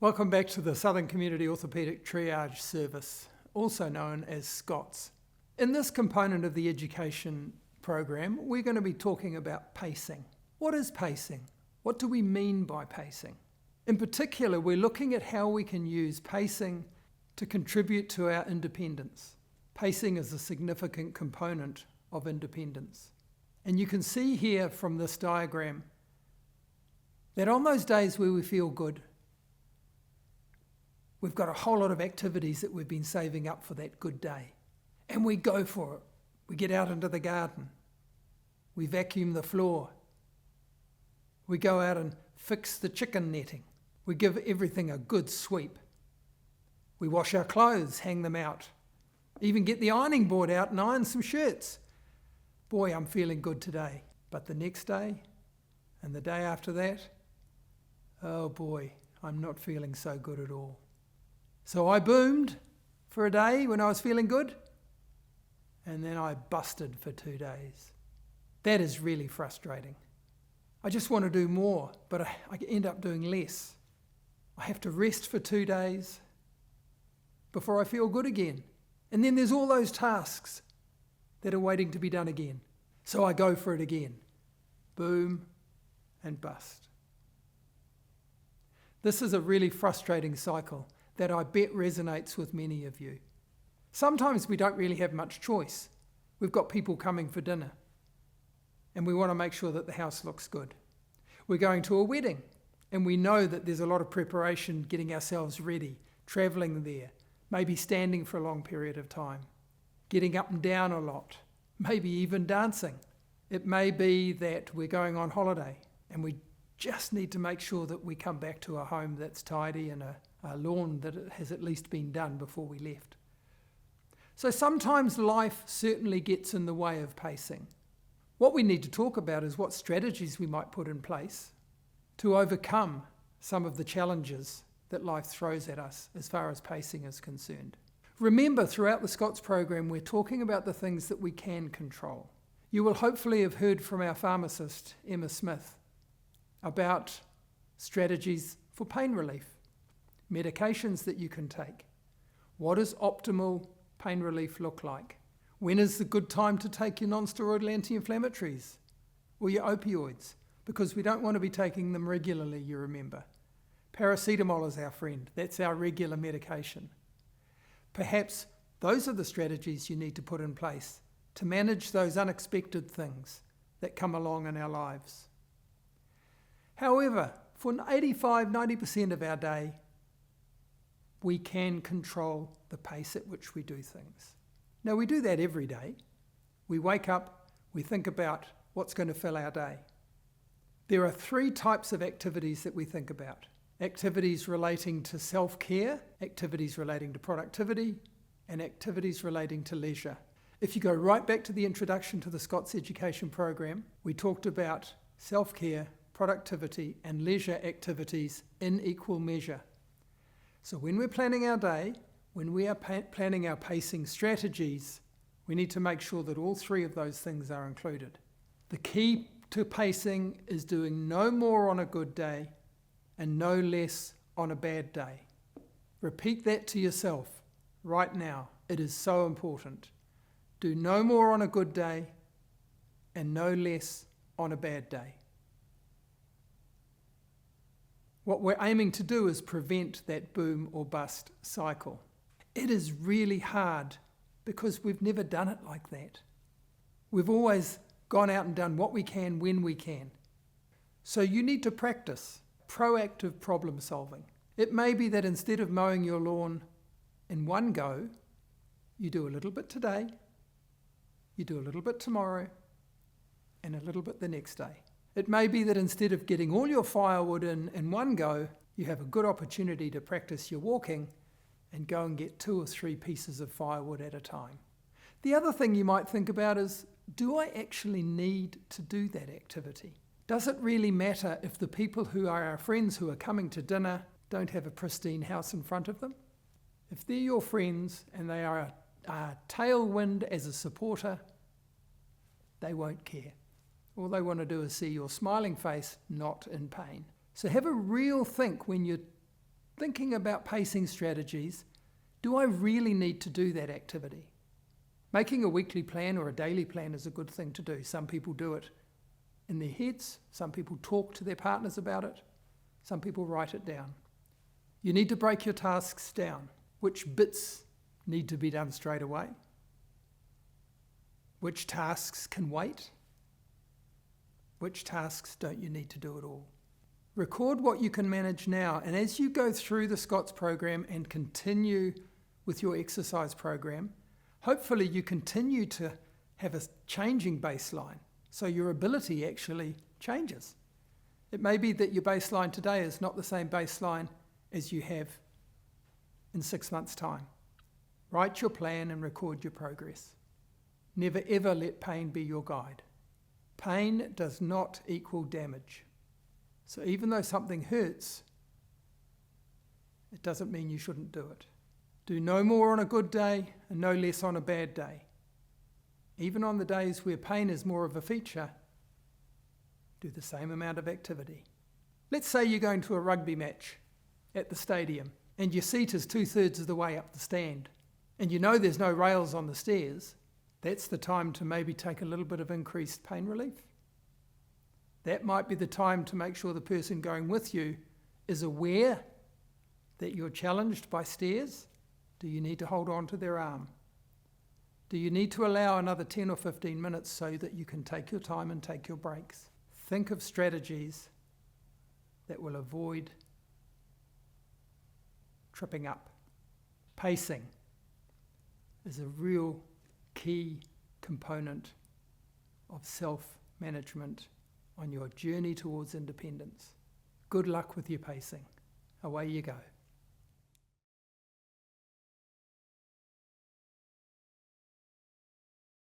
Welcome back to the Southern Community Orthopedic Triage Service, also known as SCOTS. In this component of the education program, we're going to be talking about pacing. What is pacing? What do we mean by pacing? In particular, we're looking at how we can use pacing to contribute to our independence. Pacing is a significant component of independence. And you can see here from this diagram that on those days where we feel good, we've got a whole lot of activities that we've been saving up for that good day. And we go for it. We get out into the garden. We vacuum the floor. We go out and fix the chicken netting. We give everything a good sweep. We wash our clothes, hang them out. Even get the ironing board out and iron some shirts. Boy, I'm feeling good today. But the next day and the day after that, oh boy, I'm not feeling so good at all. So I boomed for a day when I was feeling good, and then I busted for 2 days. That is really frustrating. I just want to do more, but I end up doing less. I have to rest for 2 days before I feel good again. And then there's all those tasks that are waiting to be done again. So I go for it again. Boom and bust. This is a really frustrating cycle that I bet resonates with many of you. Sometimes we don't really have much choice. We've got people coming for dinner, and we want to make sure that the house looks good. We're going to a wedding, and we know that there's a lot of preparation, getting ourselves ready, travelling there, maybe standing for a long period of time, getting up and down a lot, maybe even dancing. It may be that we're going on holiday, and we just need to make sure that we come back to a home that's tidy and a lawn that has at least been done before we left. So sometimes life certainly gets in the way of pacing. What we need to talk about is what strategies we might put in place to overcome some of the challenges that life throws at us as far as pacing is concerned. Remember, throughout the SCOTS program, we're talking about the things that we can control. You will hopefully have heard from our pharmacist, Emma Smith, about strategies for pain relief, medications that you can take. What does optimal pain relief look like? When is the good time to take your non-steroidal anti-inflammatories or your opioids? Because we don't want to be taking them regularly, you remember. Paracetamol is our friend. That's our regular medication. Perhaps those are the strategies you need to put in place to manage those unexpected things that come along in our lives. However, for 85-90% of our day, we can control the pace at which we do things. Now, we do that every day. We wake up, we think about what's going to fill our day. There are 3 types of activities that we think about. Activities relating to self-care, activities relating to productivity, and activities relating to leisure. If you go right back to the introduction to the SCOTS education program, we talked about self-care, productivity, and leisure activities in equal measure. So when we're planning our day, when we are planning our pacing strategies, we need to make sure that all 3 of those things are included. The key to pacing is doing no more on a good day and no less on a bad day. Repeat that to yourself right now. It is so important. Do no more on a good day and no less on a bad day. What we're aiming to do is prevent that boom or bust cycle. It is really hard because we've never done it like that. We've always gone out and done what we can when we can. So you need to practice proactive problem solving. It may be that instead of mowing your lawn in one go, you do a little bit today, you do a little bit tomorrow, and a little bit the next day. It may be that instead of getting all your firewood in one go, you have a good opportunity to practice your walking and go and get 2 or 3 pieces of firewood at a time. The other thing you might think about is, do I actually need to do that activity? Does it really matter if the people who are our friends who are coming to dinner don't have a pristine house in front of them? If they're your friends and they are a tailwind as a supporter, they won't care. All they want to do is see your smiling face, not in pain. So have a real think when you're thinking about pacing strategies, do I really need to do that activity? Making a weekly plan or a daily plan is a good thing to do. Some people do it in their heads, some people talk to their partners about it, some people write it down. You need to break your tasks down. Which bits need to be done straight away? Which tasks can wait? Which tasks don't you need to do at all? Record what you can manage now, and as you go through the SCOTS program and continue with your exercise program, hopefully you continue to have a changing baseline, so your ability actually changes. It may be that your baseline today is not the same baseline as you have in 6 months' time. Write your plan and record your progress. Never ever let pain be your guide. Pain does not equal damage. So even though something hurts, it doesn't mean you shouldn't do it. Do no more on a good day and no less on a bad day. Even on the days where pain is more of a feature, do the same amount of activity. Let's say you're going to a rugby match at the stadium and your seat is 2/3 of the way up the stand and you know there's no rails on the stairs. That's the time to maybe take a little bit of increased pain relief. That might be the time to make sure the person going with you is aware that you're challenged by stairs. Do you need to hold on to their arm? Do you need to allow another 10 or 15 minutes so that you can take your time and take your breaks? Think of strategies that will avoid tripping up. Pacing is a real key component of self-management on your journey towards independence. Good luck with your pacing. Away you go.